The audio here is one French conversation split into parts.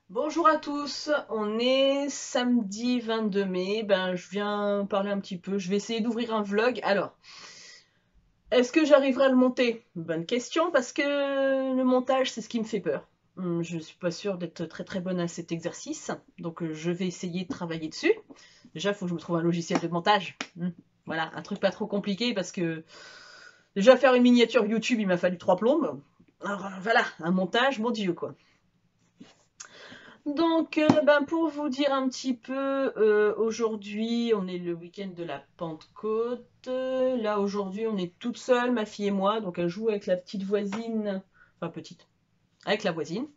Bonjour à tous, on est samedi 22 mai, je viens parler un petit peu, je vais essayer d'ouvrir un vlog. Alors, est-ce que j'arriverai à le monter? Bonne question, parce que le montage, c'est ce qui me fait peur. Je suis pas sûre d'être très très bonne à cet exercice, donc je vais essayer de travailler dessus. Déjà, il faut que je me trouve un logiciel de montage. Voilà, un truc pas trop compliqué, parce que déjà faire une miniature YouTube, il m'a fallu 3 plombes. Alors voilà, un montage, mon Dieu quoi. Donc, pour vous dire un petit peu, aujourd'hui, on est le week-end de la Pentecôte. Là, aujourd'hui, on est toute seule, ma fille et moi. Donc, elle joue avec la petite voisine, enfin petite, avec la voisine.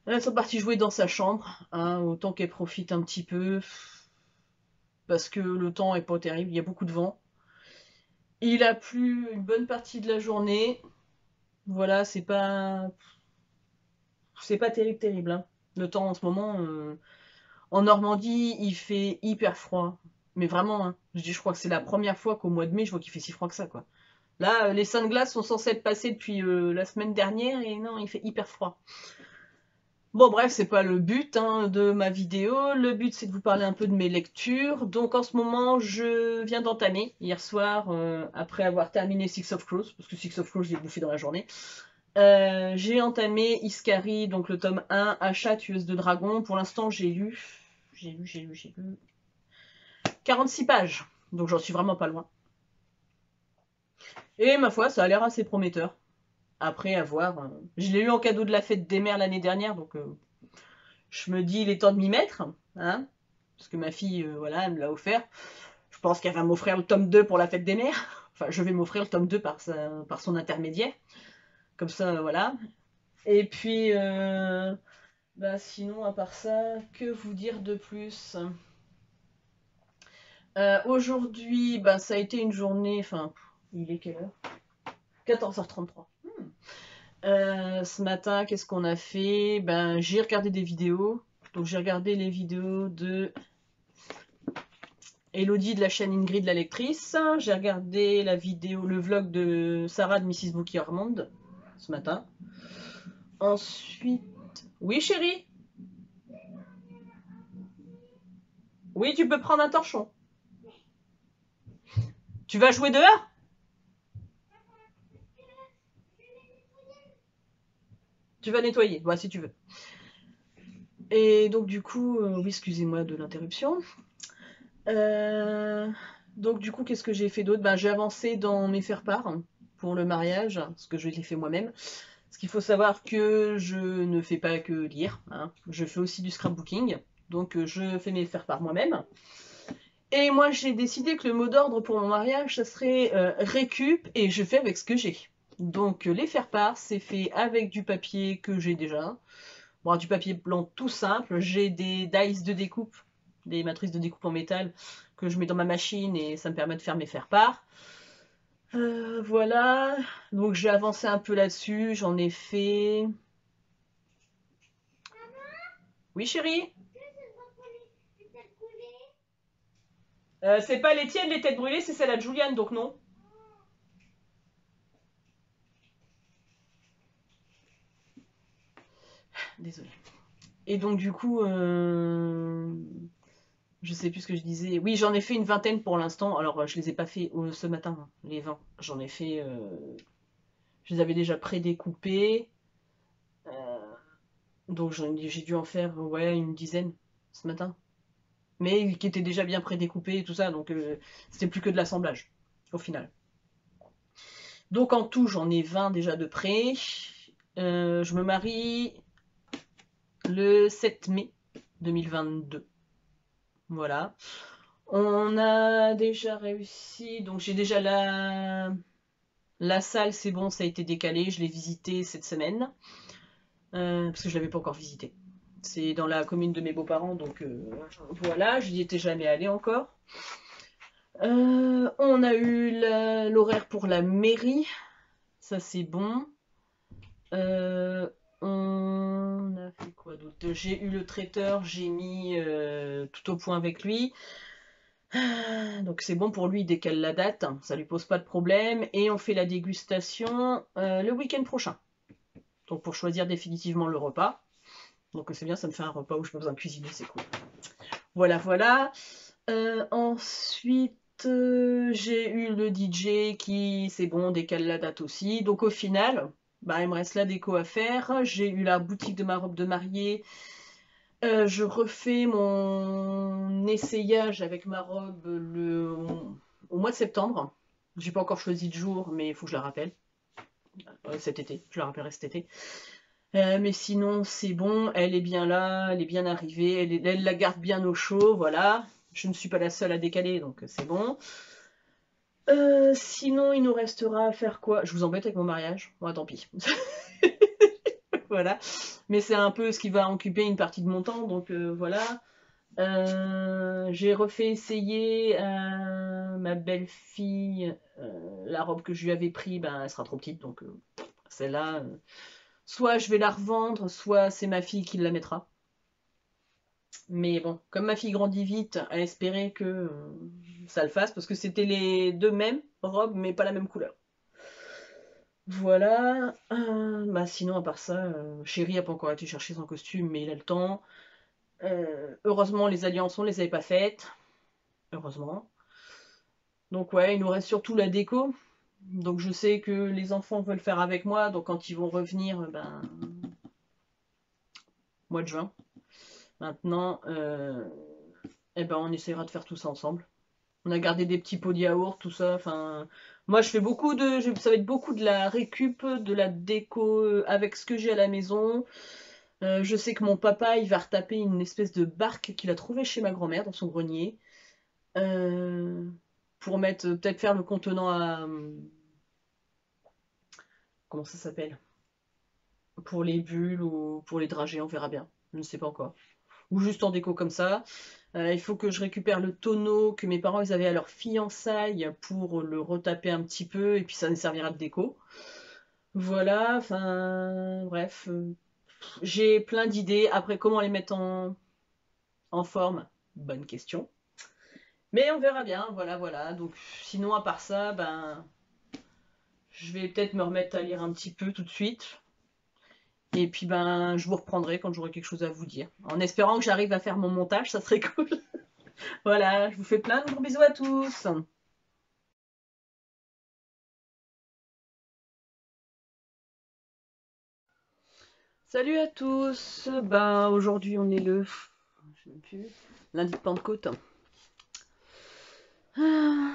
Elles sont parties jouer dans sa chambre, hein, autant qu'elle profite un petit peu, parce que le temps est pas terrible, il y a beaucoup de vent. Il a plu une bonne partie de la journée. Voilà, c'est pas terrible, terrible, hein. Le temps en ce moment. En Normandie, il fait hyper froid. Mais vraiment, hein. Je crois que c'est la première fois qu'au mois de mai, je vois qu'il fait si froid que ça, quoi. Là, les seins de glace sont censés être passés depuis la semaine dernière et non, il fait hyper froid. Bon, bref, c'est pas le but hein, de ma vidéo. Le but, c'est de vous parler un peu de mes lectures. Donc, en ce moment, je viens d'entamer, hier soir, après avoir terminé Six of Crows, parce que Six of Crows, j'ai bouffé dans la journée. J'ai entamé Iskari, donc le tome 1, Achat, tueuse de dragons. Pour l'instant, j'ai lu 46 pages. Donc j'en suis vraiment pas loin. Et ma foi, ça a l'air assez prometteur. Après, à voir. Je l'ai eu en cadeau de la fête des mères l'année dernière, donc je me dis il est temps de m'y mettre. Hein, parce que ma fille, voilà, elle me l'a offert. Je pense qu'elle va m'offrir le tome 2 pour la fête des mères. Enfin, je vais m'offrir le tome 2 par son intermédiaire. Comme ça, voilà. Et puis, sinon, à part ça, que vous dire de plus? Aujourd'hui, ça a été une journée. Enfin, il est quelle heure? 14h33. Ce matin, qu'est-ce qu'on a fait? J'ai regardé des vidéos. Donc, j'ai regardé les vidéos de Elodie de la chaîne Ingrid la lectrice. J'ai regardé le vlog de Sarah de Mrs. Bookie Armand ce matin. Ensuite. Oui, chérie? Oui, tu peux prendre un torchon. Tu vas jouer dehors? Tu vas nettoyer, bah, si tu veux. Et donc, du coup, oui, excusez-moi de l'interruption. Euh, donc du coup, qu'est-ce que j'ai fait d'autre? J'ai avancé dans mes faire-part pour le mariage, parce que je l'ai fait moi-même. Parce qu'il faut savoir que je ne fais pas que lire, hein. Je fais aussi du scrapbooking. Donc je fais mes faire-part moi-même. Et moi, j'ai décidé que le mot d'ordre pour mon mariage, ça serait récup et je fais avec ce que j'ai. Donc les faire-part, c'est fait avec du papier que j'ai déjà. Bon, du papier blanc tout simple. J'ai des dice de découpe, des matrices de découpe en métal que je mets dans ma machine et ça me permet de faire mes faire-part. Voilà. Donc j'ai avancé un peu là-dessus. J'en ai fait. Oui, chérie. C'est pas les tiennes, les têtes brûlées, c'est celle de Juliane, donc non. Désolée. Et donc du coup, je sais plus ce que je disais. Oui, j'en ai fait une vingtaine pour l'instant. Alors je les ai pas fait ce matin, hein, les 20. J'en ai fait. Je les avais déjà pré-découpés. Donc j'ai dû en faire ouais, une dizaine ce matin. Mais qui étaient déjà bien prédécoupés et tout ça, donc c'était plus que de l'assemblage au final. Donc en tout, j'en ai 20 déjà de près. Je me marie le 7 mai 2022. Voilà. On a déjà réussi, donc j'ai déjà la salle, c'est bon, ça a été décalé, je l'ai visité cette semaine, parce que je ne l'avais pas encore visité. C'est dans la commune de mes beaux-parents, donc voilà, je n'y étais jamais allée encore. On a eu l'horaire pour la mairie, ça c'est bon. On a fait quoi d'autre? J'ai eu le traiteur, j'ai mis tout au point avec lui. Donc c'est bon pour lui, il décale la date, ça lui pose pas de problème. Et on fait la dégustation le week-end prochain. Donc pour choisir définitivement le repas. Donc c'est bien, ça me fait un repas où je n'ai pas besoin de cuisiner, c'est cool. Voilà, voilà. Ensuite, j'ai eu le DJ qui, c'est bon, décale la date aussi. Donc au final, bah, il me reste la déco à faire. J'ai eu la boutique de ma robe de mariée. Je refais mon essayage avec ma robe au mois de septembre. J'ai pas encore choisi de jour, mais il faut que je la rappelle. Cet été, je la rappellerai cet été. Mais sinon, c'est bon, elle est bien là, elle est bien arrivée, elle la garde bien au chaud, voilà. Je ne suis pas la seule à décaler, donc c'est bon. Sinon, il nous restera à faire quoi? Je vous embête avec mon mariage? Ouais, tant pis. Voilà. Mais c'est un peu ce qui va occuper une partie de mon temps, donc voilà. J'ai refait essayer à ma belle-fille la robe que je lui avais pris, ben, elle sera trop petite, donc celle-là, soit je vais la revendre, soit c'est ma fille qui la mettra. Mais bon, comme ma fille grandit vite, à espérer que ça le fasse, parce que c'était les deux mêmes robes, mais pas la même couleur. Voilà. Bah sinon, à part ça, Chéri a pas encore été chercher son costume, mais il a le temps. Heureusement, les alliances, on les avait pas faites. Heureusement. Donc ouais, il nous reste surtout la déco. Donc je sais que les enfants veulent faire avec moi, donc quand ils vont revenir, ben, mois de juin. Maintenant, eh ben, on essaiera de faire tout ça ensemble. On a gardé des petits pots de yaourt, tout ça. Enfin, moi, je fais beaucoup de, ça va être beaucoup de la récup, de la déco avec ce que j'ai à la maison. Je sais que mon papa, il va retaper une espèce de barque qu'il a trouvée chez ma grand-mère dans son grenier. Euh, pour mettre, peut-être faire le contenant à, comment ça s'appelle? Pour les bulles ou pour les dragées, on verra bien. Je ne sais pas encore. Ou juste en déco comme ça. Il faut que je récupère le tonneau que mes parents ils avaient à leur fiançailles pour le retaper un petit peu et puis ça me servira de déco. Voilà, enfin bref, j'ai plein d'idées. Après, comment les mettre en forme? Bonne question. Mais on verra bien, voilà, voilà. Donc sinon, à part ça, ben je vais peut-être me remettre à lire un petit peu tout de suite. Et puis ben je vous reprendrai quand j'aurai quelque chose à vous dire. En espérant que j'arrive à faire mon montage, ça serait cool. Voilà, je vous fais plein de gros bisous à tous. Salut à tous. Ben aujourd'hui on est le, je sais même plus, lundi de Pentecôte. Ah,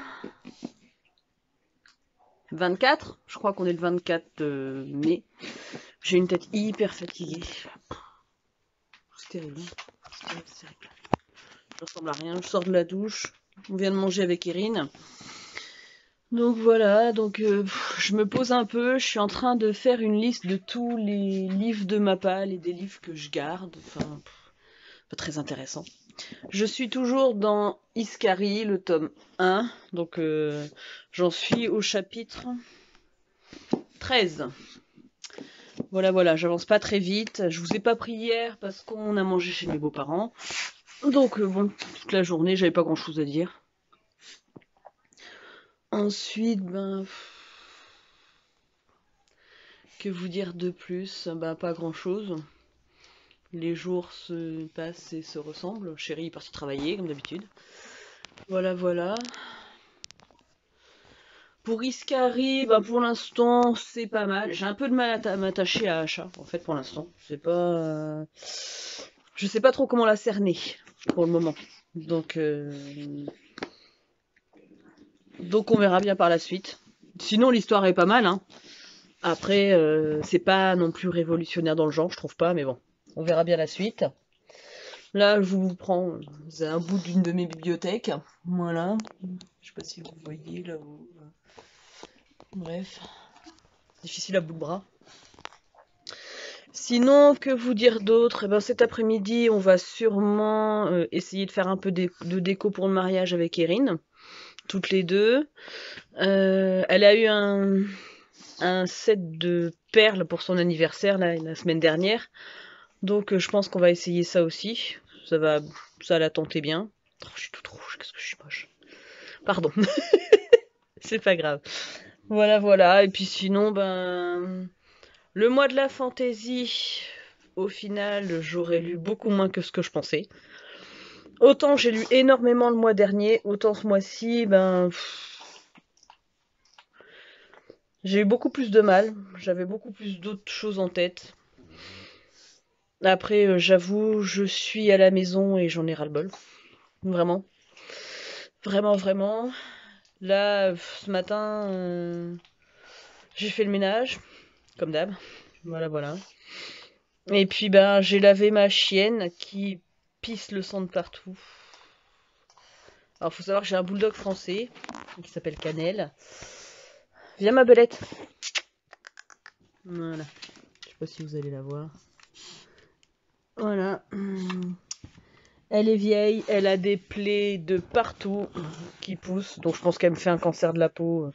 24, je crois qu'on est le 24 mai. J'ai une tête hyper fatiguée. C'est terrible. C'est terrible, c'est terrible. Je ressemble à rien. Je sors de la douche. On vient de manger avec Erin. Donc voilà, donc je me pose un peu, je suis en train de faire une liste de tous les livres de ma palle et des livres que je garde, enfin, pas très intéressant. Je suis toujours dans Iskari, le tome 1, donc j'en suis au chapitre 13. Voilà, voilà, j'avance pas très vite, je vous ai pas pris hier parce qu'on a mangé chez mes beaux-parents, donc bon, toute la journée j'avais pas grand-chose à dire. Ensuite, ben... Que vous dire de plus? Bah pas grand chose. Les jours se passent et se ressemblent. Chéri est parti travailler comme d'habitude. Voilà, voilà. Pour Iskari, bah pour l'instant c'est pas mal. J'ai un peu de mal à m'attacher à Achat en fait pour l'instant. Je sais pas trop comment la cerner pour le moment. Donc on verra bien par la suite. Sinon l'histoire est pas mal, hein. Après, c'est pas non plus révolutionnaire dans le genre, je trouve pas, mais bon, on verra bien la suite. Là, je vous prends, c'est un bout d'une de mes bibliothèques, voilà. Je sais pas si vous voyez là où. Bref, difficile à bout de bras. Sinon, que vous dire d'autre? Eh ben, cet après-midi, on va sûrement essayer de faire un peu de déco pour le mariage avec Erin, toutes les deux. Elle a eu un set de perles pour son anniversaire la semaine dernière. Donc je pense qu'on va essayer ça aussi. Ça l'a tenté bien. Oh, je suis toute rouge, qu'est-ce que je suis moche. Pardon. C'est pas grave. Voilà, voilà. Et puis sinon, ben... Le mois de la fantaisie, au final, j'aurais lu beaucoup moins que ce que je pensais. Autant j'ai lu énormément le mois dernier, autant ce mois-ci, j'ai eu beaucoup plus de mal. J'avais beaucoup plus d'autres choses en tête. Après, j'avoue, je suis à la maison et j'en ai ras-le-bol. Vraiment. Vraiment, vraiment. Là, ce matin, j'ai fait le ménage, comme d'hab. Voilà, voilà. Et puis, j'ai lavé ma chienne qui pisse le sang de partout. Alors, faut savoir que j'ai un bulldog français qui s'appelle Cannelle. Viens, ma belette. Voilà. Je sais pas si vous allez la voir. Voilà. Elle est vieille, elle a des plaies de partout qui poussent, donc je pense qu'elle me fait un cancer de la peau.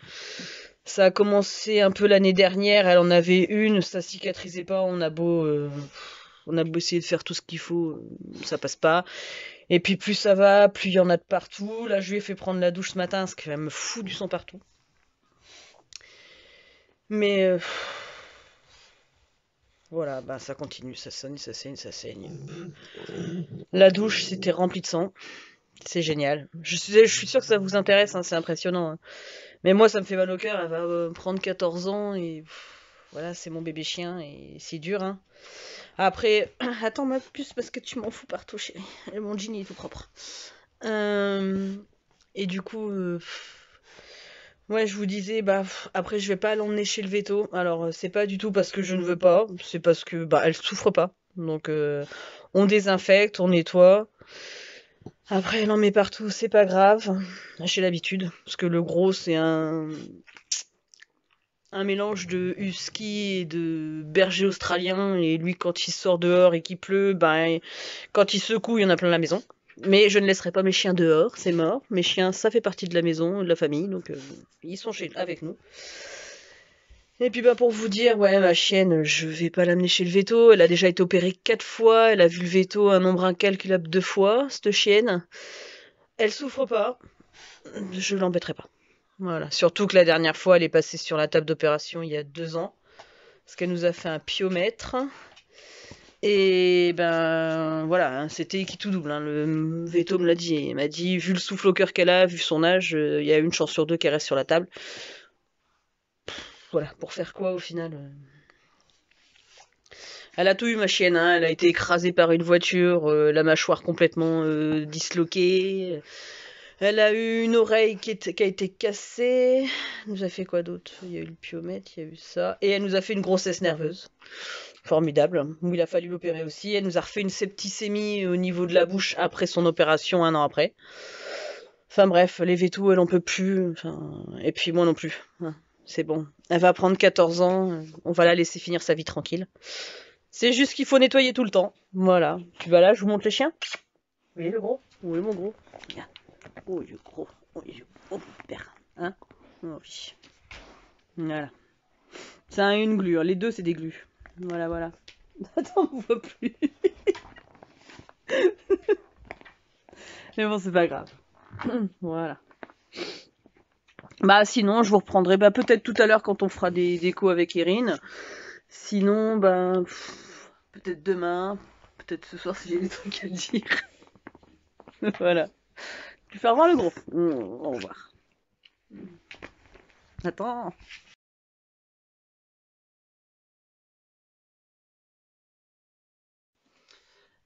Ça a commencé un peu l'année dernière, elle en avait une, ça cicatrisait pas, on a beau essayer de faire tout ce qu'il faut, ça passe pas. Et puis plus ça va, plus il y en a de partout. Là, je lui ai fait prendre la douche ce matin, parce qu'elle me fout du sang partout. Mais voilà, ça continue, ça saigne, ça saigne, ça saigne. La douche, c'était rempli de sang. C'est génial. Je suis sûre que ça vous intéresse, hein, c'est impressionnant. Hein. Mais moi, ça me fait mal au cœur. Elle va prendre 14 ans et voilà, c'est mon bébé chien et c'est dur. Hein. Après, attends ma puce parce que tu m'en fous partout, chérie. Mon jean il est tout propre. Et du coup, ouais, je vous disais, après, je vais pas l'emmener chez le veto. Alors, c'est pas du tout parce que je ne veux pas, c'est parce que elle souffre pas. Donc, on désinfecte, on nettoie. Après, elle en met partout, c'est pas grave. J'ai l'habitude. Parce que le gros, c'est un mélange de husky et de berger australien. Et lui, quand il sort dehors et qu'il pleut, quand il secoue, il y en a plein la maison. Mais je ne laisserai pas mes chiens dehors, c'est mort. Mes chiens, ça fait partie de la maison, de la famille, donc ils sont avec nous. Et puis pour vous dire, ouais, ma chienne, je vais pas l'amener chez le veto. Elle a déjà été opérée 4 fois. Elle a vu le veto un nombre incalculable de fois, cette chienne. Elle souffre pas. Je l'embêterai pas. Voilà. Surtout que la dernière fois, elle est passée sur la table d'opération il y a 2 ans. Parce qu'elle nous a fait un piomètre. Et voilà, hein, c'était qui tout double. Hein. Le veto me l'a dit. Il m'a dit, vu le souffle au cœur qu'elle a, vu son âge, il y a une chance sur 2 qu'elle reste sur la table. Voilà, pour faire quoi au final Elle a tout eu, ma chienne. Hein. Elle a été écrasée par une voiture, la mâchoire complètement disloquée. Elle a eu une oreille qui a été cassée. Elle nous a fait quoi d'autre? Il y a eu le piomètre, il y a eu ça. Et elle nous a fait une grossesse nerveuse. Formidable. Où il a fallu l'opérer aussi. Elle nous a refait une septicémie au niveau de la bouche après son opération, 1 an après. Enfin bref, les vétous, elle en peut plus. Et puis moi non plus. C'est bon. Elle va prendre 14 ans. On va la laisser finir sa vie tranquille. C'est juste qu'il faut nettoyer tout le temps. Voilà. Tu vas là, je vous montre les chiens. Oui, le gros. Oui, mon gros. Regarde. Oh, il est gros. Oh, il est gros, père. Hein? Oh, oui. Voilà. C'est une glu. Les deux, c'est des glus. Voilà, voilà. Attends, on voit plus. Mais bon, c'est pas grave. Voilà. Sinon, je vous reprendrai peut-être tout à l'heure quand on fera des décos avec Erin. Sinon, peut-être demain. Peut-être ce soir si j'ai des trucs à dire. Voilà. Tu fais revoir le gros. Au revoir. Attends.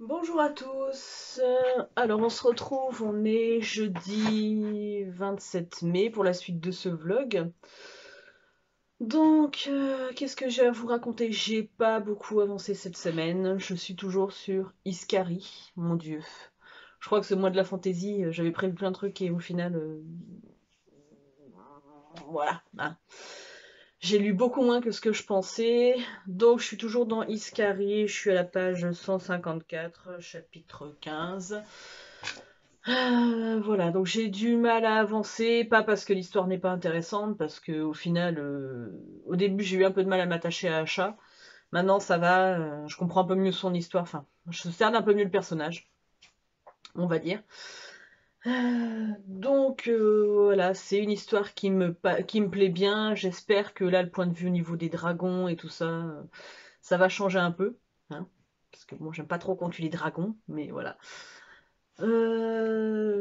Bonjour à tous. Alors on se retrouve, on est jeudi 27 mai pour la suite de ce vlog. Donc, qu'est-ce que j'ai à vous raconter? J'ai pas beaucoup avancé cette semaine. Je suis toujours sur Iskari, mon dieu. Je crois que ce mois de la fantaisie, j'avais prévu plein de trucs et au final, voilà. Hein. J'ai lu beaucoup moins que ce que je pensais. Donc, je suis toujours dans Iskari. Je suis à la page 154, chapitre 15. Voilà, donc j'ai du mal à avancer, pas parce que l'histoire n'est pas intéressante, parce que au final, au début j'ai eu un peu de mal à m'attacher à Asha. Maintenant ça va, je comprends un peu mieux son histoire, enfin, je cerne un peu mieux le personnage, on va dire. Donc voilà, c'est une histoire qui me plaît bien. J'espère que là, le point de vue au niveau des dragons et tout ça, ça va changer un peu. Hein. Parce que moi, j'aime pas trop quand tu les dragons, mais voilà.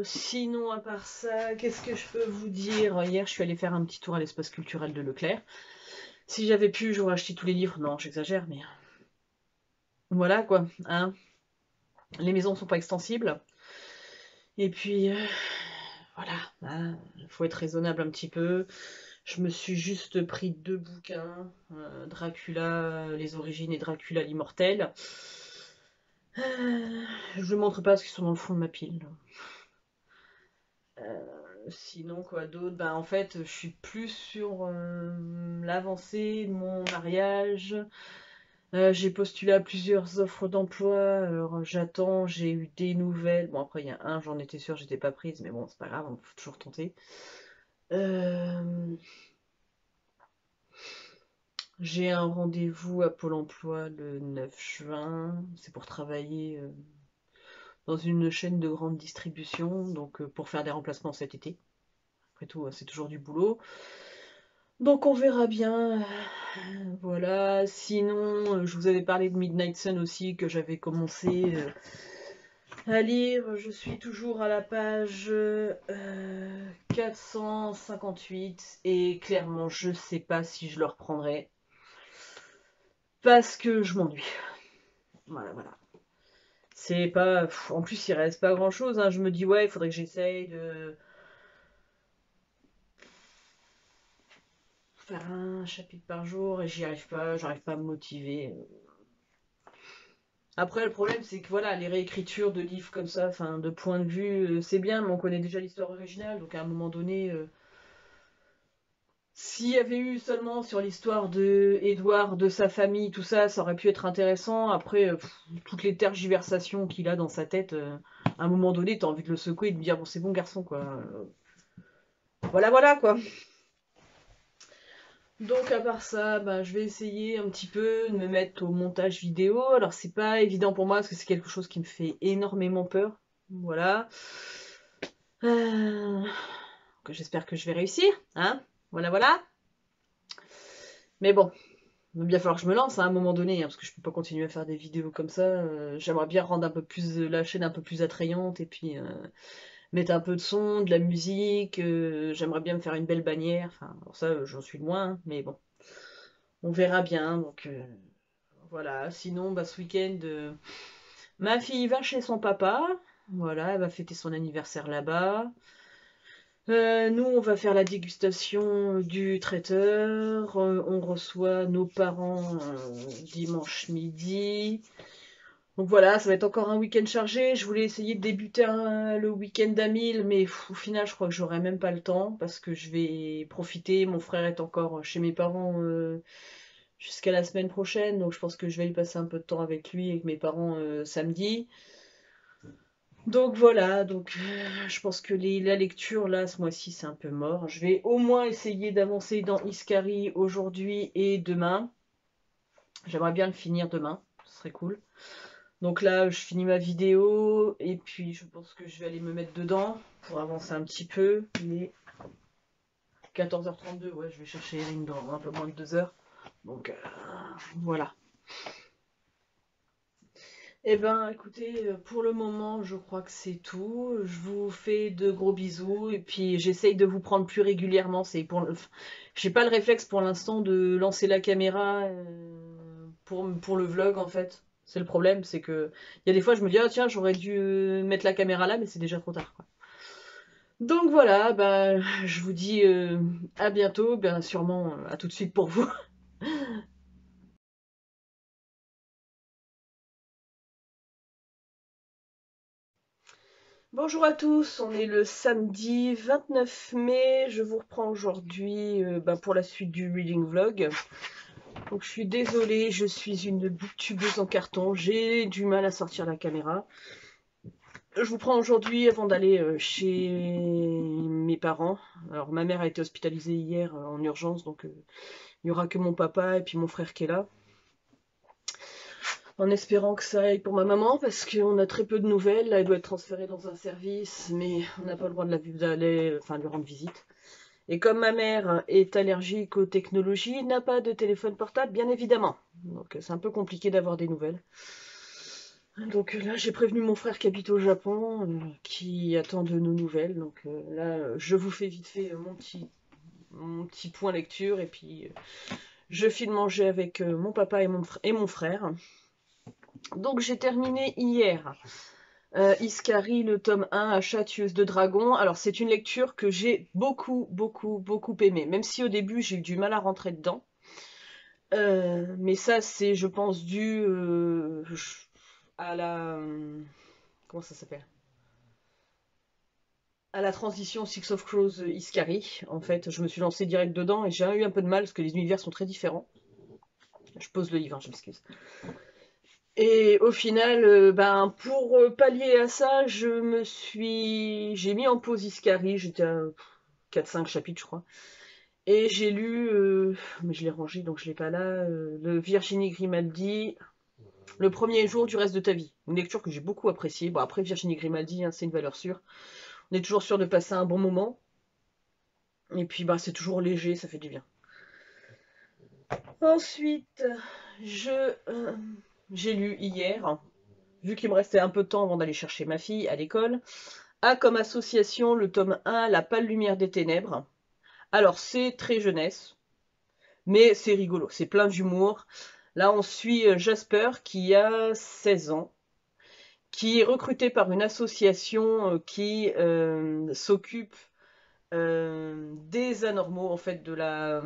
Sinon, à part ça, qu'est-ce que je peux vous dire? Hier, je suis allée faire un petit tour à l'espace culturel de Leclerc. Si j'avais pu, j'aurais acheté tous les livres. Non, j'exagère, mais voilà quoi. Hein. Les maisons sont pas extensibles. Et puis, voilà. Hein, faut être raisonnable un petit peu. Je me suis juste pris 2 bouquins. Dracula, les origines et Dracula l'immortel. Je ne vous montre pas parce qu'ils sont dans le fond de ma pile. Sinon, quoi d'autre? Ben, en fait, je suis plus sur l'avancée de mon mariage. J'ai postulé à plusieurs offres d'emploi. Alors, j'attends, j'ai eu des nouvelles. Bon, après, il y a un, j'en étais sûre, j'étais pas prise, mais bon, c'est pas grave, on peut toujours tenter. J'ai un rendez-vous à Pôle emploi le 9 juin. C'est pour travailler dans une chaîne de grande distribution, donc pour faire des remplacements cet été. Après tout, c'est toujours du boulot. Donc on verra bien. Voilà. Sinon, je vous avais parlé de Midnight Sun aussi, que j'avais commencé à lire. Je suis toujours à la page 458 et clairement, je sais pas si je le reprendrai. Parce que je m'ennuie. Voilà, voilà. C'est pas. En plus, il reste pas grand chose. Hein. Je me dis, ouais, il faudrait que j'essaye de faire un chapitre par jour et j'y arrive pas, j'arrive pas à me motiver. Après, le problème, c'est que voilà, les réécritures de livres comme ça, enfin, de point de vue, c'est bien, mais on connaît déjà l'histoire originale, donc à un moment donné, s'il y avait eu seulement sur l'histoire de Édouard, de sa famille, tout ça, ça aurait pu être intéressant. Après, toutes les tergiversations qu'il a dans sa tête, à un moment donné, t'as envie de le secouer et de lui dire, bon, c'est bon, garçon, quoi. Voilà, voilà, quoi. Donc à part ça, bah, je vais essayer un petit peu de me mettre au montage vidéo. Alors c'est pas évident pour moi parce que c'est quelque chose qui me fait énormément peur. Voilà. Euh, J'espère que je vais réussir. Hein, voilà, voilà. Mais bon, il va bien falloir que je me lance hein, à un moment donné, hein, parce que je peux pas continuer à faire des vidéos comme ça. J'aimerais bien rendre un peu plus la chaîne un peu plus attrayante et puis mettre un peu de son, de la musique. J'aimerais bien me faire une belle bannière. Enfin, alors ça, j'en suis loin, hein, mais bon, on verra bien. Donc voilà, sinon, bah, ce week-end, ma fille va chez son papa. Voilà, elle va fêter son anniversaire là-bas. Nous, on va faire la dégustation du traiteur. On reçoit nos parents dimanche midi. Donc voilà, ça va être encore un week-end chargé. Je voulais essayer de débuter le week-end à 1000, mais au final, je crois que j'aurai même pas le temps parce que je vais profiter. Mon frère est encore chez mes parents jusqu'à la semaine prochaine, donc je pense que je vais y passer un peu de temps avec lui et avec mes parents samedi. Donc voilà, donc je pense que la lecture là ce mois-ci c'est un peu mort. Je vais au moins essayer d'avancer dans Iskari aujourd'hui et demain. J'aimerais bien le finir demain, ce serait cool. Donc là je finis ma vidéo et puis je pense que je vais aller me mettre dedans pour avancer un petit peu. Il est 14h32, ouais je vais chercher Erin dans un peu moins de 2 heures. Donc voilà. Eh ben, écoutez, pour le moment, je crois que c'est tout. Je vous fais de gros bisous et puis j'essaye de vous prendre plus régulièrement. J'ai pas le réflexe pour l'instant de lancer la caméra pour le vlog en fait. C'est le problème, c'est que il y a des fois je me dis ah tiens j'aurais dû mettre la caméra là, mais c'est déjà trop tard quoi. Donc voilà, bah, je vous dis à bientôt, bien sûrement à tout de suite pour vous. Bonjour à tous, on est le samedi 29 mai, je vous reprends aujourd'hui pour la suite du reading vlog. Donc je suis désolée, je suis une booktubeuse en carton, j'ai du mal à sortir la caméra. Je vous prends aujourd'hui avant d'aller chez mes parents. Alors ma mère a été hospitalisée hier en urgence, donc il n'y aura que mon papa et puis mon frère qui est là. En espérant que ça aille pour ma maman, parce qu'on a très peu de nouvelles. Là, elle doit être transférée dans un service, mais on n'a pas le droit d'aller, enfin, lui rendre visite. Et comme ma mère est allergique aux technologies, n'a pas de téléphone portable, bien évidemment. Donc c'est un peu compliqué d'avoir des nouvelles. Donc là, j'ai prévenu mon frère qui habite au Japon, qui attend de nos nouvelles. Donc là, je vous fais vite fait mon petit point lecture. Et puis, je file manger avec mon papa et mon frère. Donc j'ai terminé hier Iskari, le tome 1, Achat tueuse de dragons. Alors c'est une lecture que j'ai beaucoup aimée. Même si au début j'ai eu du mal à rentrer dedans. Mais ça c'est, je pense, dû à la... comment ça s'appelle? À la transition Six of Crows Iskari. En fait, je me suis lancée direct dedans et j'ai eu un peu de mal parce que les univers sont très différents. Je pose le livre, hein, je m'excuse. Et au final, ben, pour pallier à ça, j'ai mis en pause Iskari, j'étais à 4-5 chapitres, je crois. Et j'ai lu, mais je l'ai rangé, donc je l'ai pas là, le Virginie Grimaldi, Le premier jour du reste de ta vie. Une lecture que j'ai beaucoup appréciée. Bon, après, Virginie Grimaldi, hein, c'est une valeur sûre. On est toujours sûr de passer un bon moment. Et puis, bah, c'est toujours léger, ça fait du bien. Ensuite, je, euh, j'ai lu hier, vu qu'il me restait un peu de temps avant d'aller chercher ma fille à l'école, a comme association le tome 1, La pâle lumière des ténèbres. Alors, c'est très jeunesse, mais c'est rigolo, c'est plein d'humour. Là, on suit Jasper qui a 16 ans, qui est recruté par une association qui s'occupe des anormaux, en fait, de la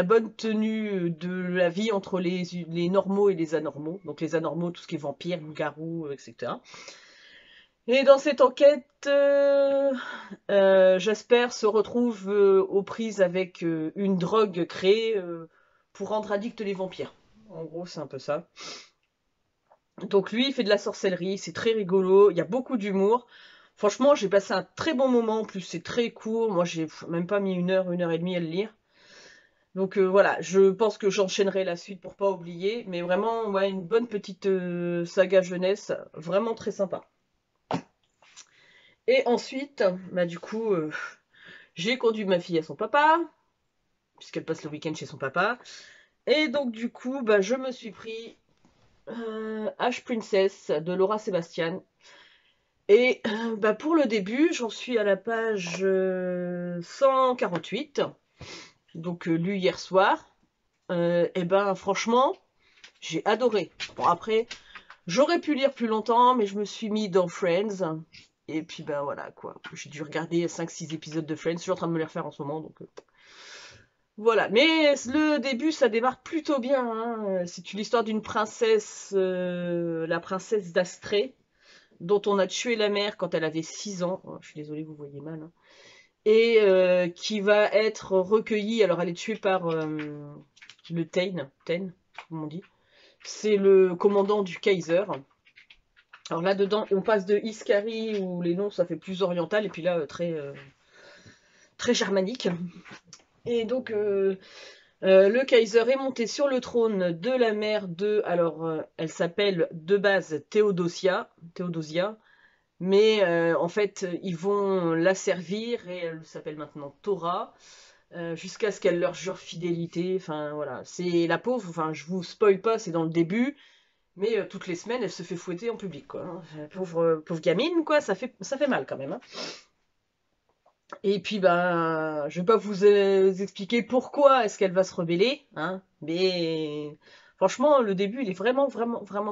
bonne tenue de la vie entre les normaux et les anormaux. Donc les anormaux, tout ce qui est vampires, loups-garous, etc. Et dans cette enquête, Jasper se retrouve aux prises avec une drogue créée pour rendre addicts les vampires. En gros, c'est un peu ça. Donc lui, il fait de la sorcellerie, c'est très rigolo, il y a beaucoup d'humour. Franchement, j'ai passé un très bon moment, en plus c'est très court, moi j'ai même pas mis une heure et demie à le lire. Donc voilà, je pense que j'enchaînerai la suite pour pas oublier, mais vraiment, ouais, une bonne petite saga jeunesse, vraiment très sympa. Et ensuite, bah du coup, j'ai conduit ma fille à son papa, puisqu'elle passe le week-end chez son papa. Et donc du coup, bah, je me suis pris H Princess de Laura Sébastien. Et bah, pour le début, j'en suis à la page 148, donc lu hier soir. Et ben franchement, j'ai adoré. Bon après, j'aurais pu lire plus longtemps, mais je me suis mis dans Friends. Et puis ben voilà quoi. J'ai dû regarder 5-6 épisodes de Friends. Je suis en train de me les refaire en ce moment, donc voilà. Mais le début, ça démarre plutôt bien, hein. C'est une histoire d'une princesse, la princesse d'Astrée, dont on a tué la mère quand elle avait 6 ans. Oh, je suis désolée, vous voyez mal, hein. Et qui va être recueillie. Alors elle est tuée par le Tain, comme on dit. C'est le commandant du Kaiser. Alors là-dedans, on passe de Iskari, où les noms, ça fait plus oriental, et puis là, très germanique. Et donc, le Kaiser est monté sur le trône de la mère de... Alors, elle s'appelle de base Théodosia, mais en fait, ils vont la servir, et elle s'appelle maintenant Thora, jusqu'à ce qu'elle leur jure fidélité. Enfin, voilà. C'est la pauvre, enfin, je vous spoil pas, c'est dans le début, mais toutes les semaines, elle se fait fouetter en public, quoi, hein. Pauvre gamine, quoi, ça fait mal quand même, hein. Et puis, ben, je vais pas vous expliquer pourquoi est-ce qu'elle va se rebeller, hein, mais franchement, le début, il est vraiment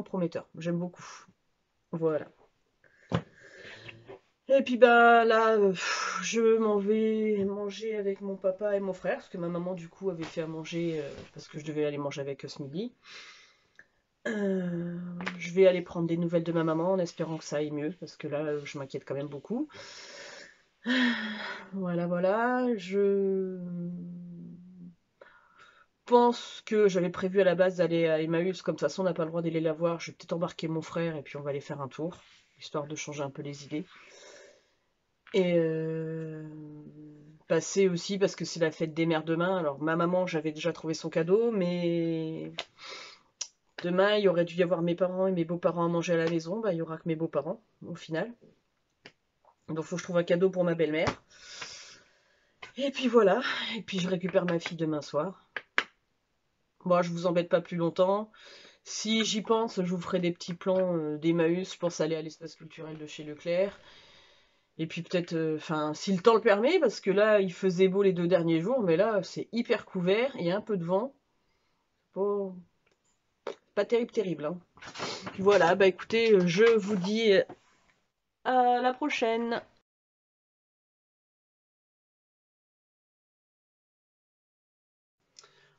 prometteur. J'aime beaucoup. Voilà. Et puis, ben, là, je m'en vais manger avec mon papa et mon frère, parce que ma maman, du coup, avait fait à manger, parce que je devais aller manger avec eux ce midi. Euh, je vais aller prendre des nouvelles de ma maman en espérant que ça aille mieux, parce que là, je m'inquiète quand même beaucoup. Voilà. Je pense que j'avais prévu à la base d'aller à Emmaüs, comme de toute façon on n'a pas le droit d'aller la voir. Je vais peut-être embarquer mon frère et puis on va aller faire un tour, histoire de changer un peu les idées. Et passer aussi parce que c'est la fête des mères demain. Alors ma maman, j'avais déjà trouvé son cadeau, mais demain il y aurait dû y avoir mes parents et mes beaux-parents à manger à la maison. Bah, il y aura que mes beaux-parents au final. Donc il faut que je trouve un cadeau pour ma belle-mère. Et puis voilà, et puis je récupère ma fille demain soir. Bon, je vous embête pas plus longtemps. Si j'y pense, je vous ferai des petits plans d'Emmaüs. Je pense aller à l'espace culturel de chez Leclerc. Et puis peut-être, enfin, si le temps le permet, parce que là, il faisait beau les 2 derniers jours, mais là, c'est hyper couvert, il y a un peu de vent. Pas, pas terrible, terrible, hein. Voilà, bah écoutez, je vous dis à la prochaine.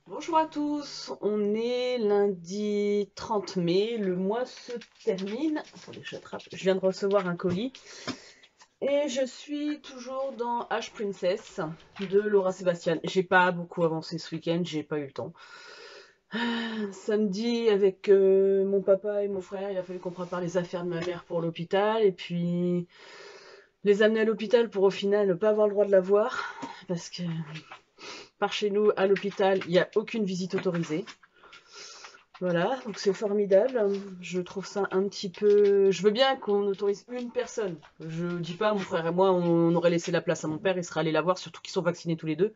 Bonjour à tous, on est lundi 30 mai, le mois se termine. Attendez, je viens de recevoir un colis. Et je suis toujours dans H Princess de Laura Sébastien. J'ai pas beaucoup avancé ce week-end, j'ai pas eu le temps. Samedi, avec mon papa et mon frère, il a fallu qu'on prépare les affaires de ma mère pour l'hôpital. Et puis les amener à l'hôpital pour au final ne pas avoir le droit de la voir. Parce que par chez nous, à l'hôpital, il n'y a aucune visite autorisée. Voilà, donc c'est formidable. Je trouve ça un petit peu... Je veux bien qu'on autorise une personne. Je dis pas, mon frère et moi, on aurait laissé la place à mon père, il serait allé la voir, surtout qu'ils sont vaccinés tous les deux.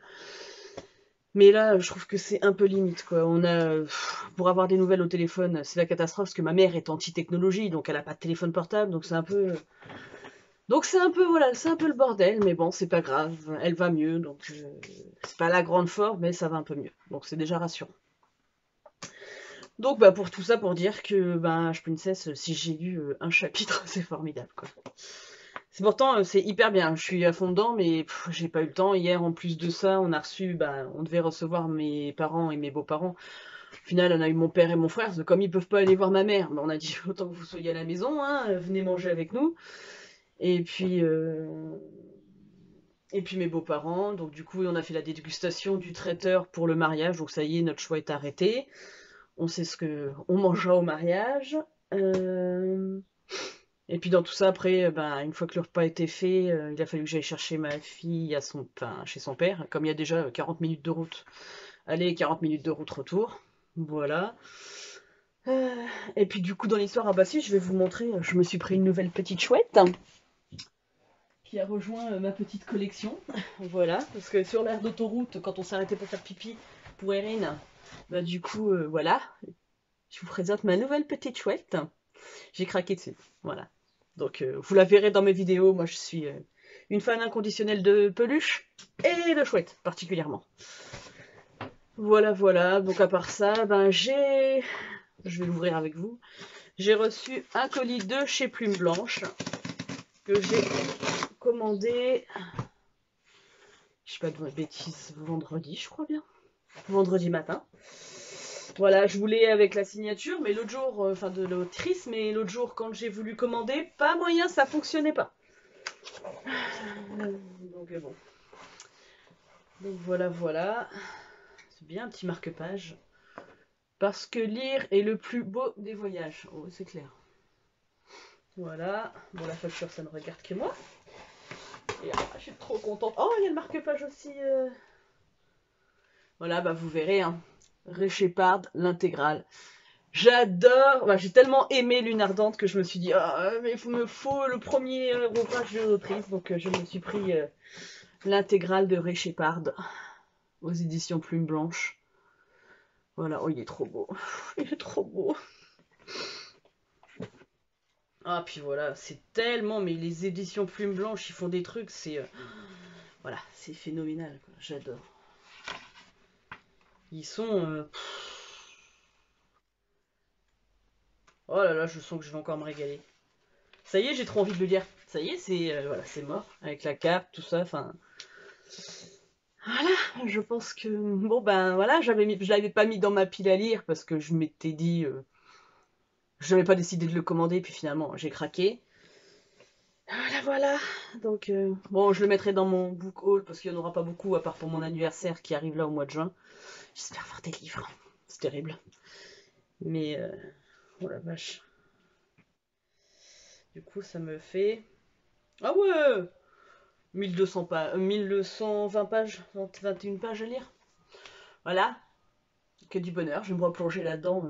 Mais là, je trouve que c'est un peu limite, quoi. On a... Pour avoir des nouvelles au téléphone, c'est la catastrophe, parce que ma mère est anti-technologie, donc elle a pas de téléphone portable, donc c'est un peu... Donc c'est un peu, voilà, c'est un peu le bordel, mais bon, c'est pas grave, elle va mieux, donc... C'est pas la grande forme, mais ça va un peu mieux. Donc c'est déjà rassurant. Donc bah pour tout ça, pour dire que bah, H Princess, si j'ai lu un chapitre, c'est formidable, quoi. C'est pourtant, c'est hyper bien, je suis à fond dedans, mais j'ai pas eu le temps. Hier, en plus de ça, on a reçu, bah, on devait recevoir mes parents et mes beaux-parents. Au final, on a eu mon père et mon frère, parce que comme ils peuvent pas aller voir ma mère, bah, on a dit autant que vous soyez à la maison, hein, venez manger avec nous. Et puis, mes beaux-parents, donc du coup, on a fait la dégustation du traiteur pour le mariage, donc ça y est, notre choix est arrêté. On sait ce que on mangera au mariage. Et puis dans tout ça, après, ben, une fois que le repas a été fait, il a fallu que j'aille chercher ma fille chez son père, comme il y a déjà 40 minutes de route aller et 40 minutes de route retour. Voilà. Euh, et puis du coup, dans l'histoire, ah bah si, je vais vous montrer, je me suis pris une nouvelle petite chouette qui a rejoint ma petite collection. Voilà, parce que sur l'aire d'autoroute, quand on s'arrêtait pour faire pipi pour Erin, bah du coup, voilà, je vous présente ma nouvelle petite chouette. J'ai craqué dessus, voilà. Donc vous la verrez dans mes vidéos, moi je suis une fan inconditionnelle de peluches et de chouettes particulièrement. Voilà, voilà, donc à part ça, ben je vais l'ouvrir avec vous, j'ai reçu un colis de chez Plume Blanche que j'ai commandé, je sais pas de bêtises, vendredi je crois bien, vendredi matin. Voilà, je voulais avec la signature, mais l'autre jour, enfin de l'autrice, mais l'autre jour quand j'ai voulu commander, pas moyen, ça fonctionnait pas. Donc bon. Donc voilà, voilà. C'est bien un petit marque-page. Parce que lire est le plus beau des voyages. Oh, c'est clair. Voilà. Bon, la facture, ça ne regarde que moi. Et je suis trop contente. Oh, il y a le marque-page aussi. Voilà, bah vous verrez. Hein. Ray Shepard, l'intégrale. J'adore. Bah, j'ai tellement aimé Lune Ardente que je me suis dit, mais il me faut le premier ouvrage de l'autrice. Donc je me suis pris l'intégrale de Ray Shepard aux éditions Plume Blanche. Voilà, oh il est trop beau. Il est trop beau. Ah puis voilà, c'est tellement, mais les éditions Plume Blanche, ils font des trucs, c'est... voilà, c'est phénoménal, quoi. J'adore. Ils sont... oh là là, je sens que je vais encore me régaler. Ça y est, j'ai trop envie de le lire. Ça y est, c'est voilà, c'est mort. Avec la cape, tout ça, enfin... Voilà, je pense que... Bon ben voilà, je l'avais pas mis dans ma pile à lire parce que je m'étais dit... je n'avais pas décidé de le commander, puis finalement, j'ai craqué. Voilà, voilà. Donc, bon, je le mettrai dans mon book haul parce qu'il n'y en aura pas beaucoup à part pour mon anniversaire qui arrive là au mois de juin. J'espère voir des livres. C'est terrible. Mais, oh la vache. Du coup, ça me fait... ah ouais 1200 pages, 1220 pages, 21 pages à lire. Voilà. Que du bonheur, je vais me replonger là-dedans.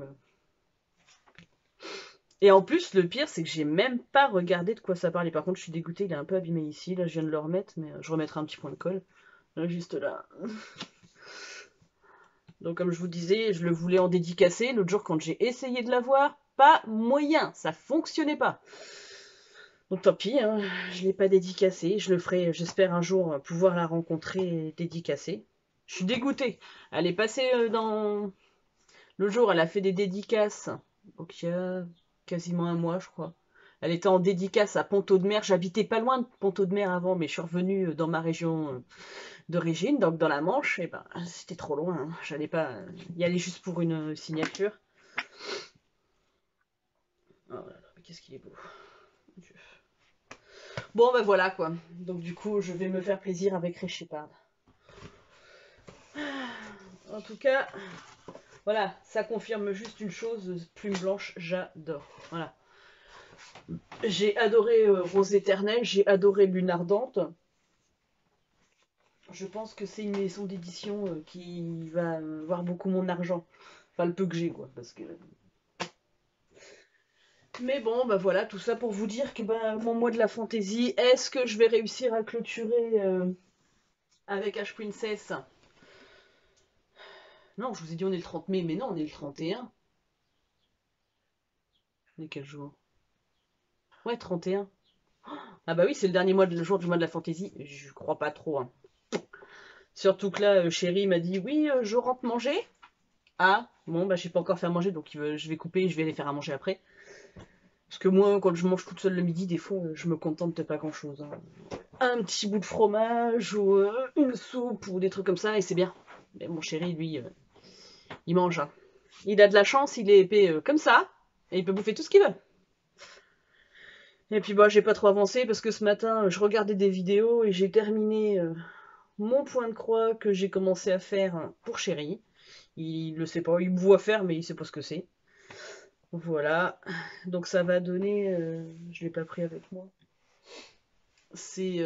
Et en plus, le pire, c'est que j'ai même pas regardé de quoi ça parlait. Par contre, je suis dégoûtée, il est un peu abîmé ici. Là, je viens de le remettre, mais je remettrai un petit point de colle. Là, juste là. Donc comme je vous disais, je le voulais en dédicacer. L'autre jour, quand j'ai essayé de l'avoir, pas moyen, ça fonctionnait pas. Donc tant pis, hein, je l'ai pas dédicacé. Je le ferai, j'espère un jour pouvoir la rencontrer et dédicacer. Je suis dégoûtée. Elle est passée dans... Le jour, elle a fait des dédicaces. Donc il y a quasiment un mois, je crois. Elle était en dédicace à Ponto-de-Mer. J'habitais pas loin de Ponto-de-Mer avant, mais je suis revenue dans ma région d'origine, donc dans la Manche. Et ben, c'était trop loin. Hein. J'allais pas y aller juste pour une signature. Oh là là, mais qu'est-ce qu'il est beau. Dieu. Bon, ben voilà quoi. Donc du coup, je vais me faire plaisir avec Ray Shepard. En tout cas, voilà, ça confirme juste une chose, Plume Blanche, j'adore. Voilà. J'ai adoré Rose Éternelle, j'ai adoré Lune Ardente. Je pense que c'est une maison d'édition qui va voir beaucoup mon argent. Enfin, le peu que j'ai, quoi, parce que... Mais bon, bah voilà, tout ça pour vous dire que bah, mon mois de la fantaisie, est-ce que je vais réussir à clôturer avec H-Princess? Non, je vous ai dit on est le 30 mai, mais non, on est le 31. On est quel jour? Ouais, 31. Ah bah oui, c'est le dernier mois, le jour du mois de la fantaisie. Je crois pas trop. Hein. Surtout que là, chérie m'a dit oui, je rentre manger. Ah, bon, bah j'ai pas encore fait à manger, donc je vais couper et je vais les faire à manger après. Parce que moi, quand je mange toute seule le midi, des fois, je me contente de pas grand-chose. Hein. Un petit bout de fromage ou une soupe ou des trucs comme ça, et c'est bien. Mais mon chéri, lui, il mange. Hein. Il a de la chance, il est épais comme ça, et il peut bouffer tout ce qu'il veut. Et puis bah j'ai pas trop avancé parce que ce matin je regardais des vidéos et j'ai terminé mon point de croix que j'ai commencé à faire pour Chéri. Il le sait pas, il me voit faire mais il sait pas ce que c'est. Voilà, donc ça va donner, je l'ai pas pris avec moi. C'est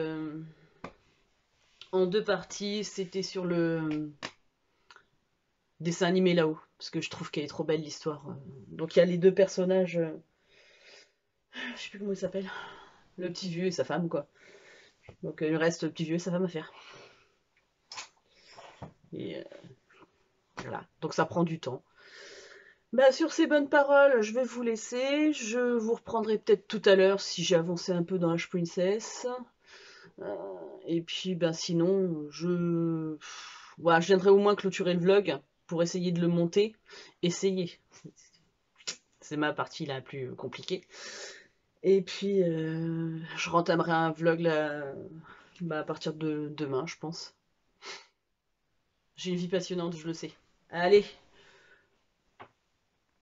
en deux parties, c'était sur le dessin animé là-haut, parce que je trouve qu'elle est trop belle l'histoire. Donc il y a les deux personnages, je sais plus comment ils s'appellent, le petit vieux et sa femme quoi. Donc il reste le petit vieux et sa femme à faire. Et voilà, donc ça prend du temps. Bah, sur ces bonnes paroles, je vais vous laisser. Je vous reprendrai peut-être tout à l'heure si j'ai avancé un peu dans H-Princess. Euh, et puis, ben, sinon, voilà, je viendrai au moins clôturer le vlog pour essayer de le monter. Essayer. C'est ma partie la plus compliquée. Et puis, je rentamerai un vlog là, bah, à partir de demain, je pense. J'ai une vie passionnante, je le sais. Allez,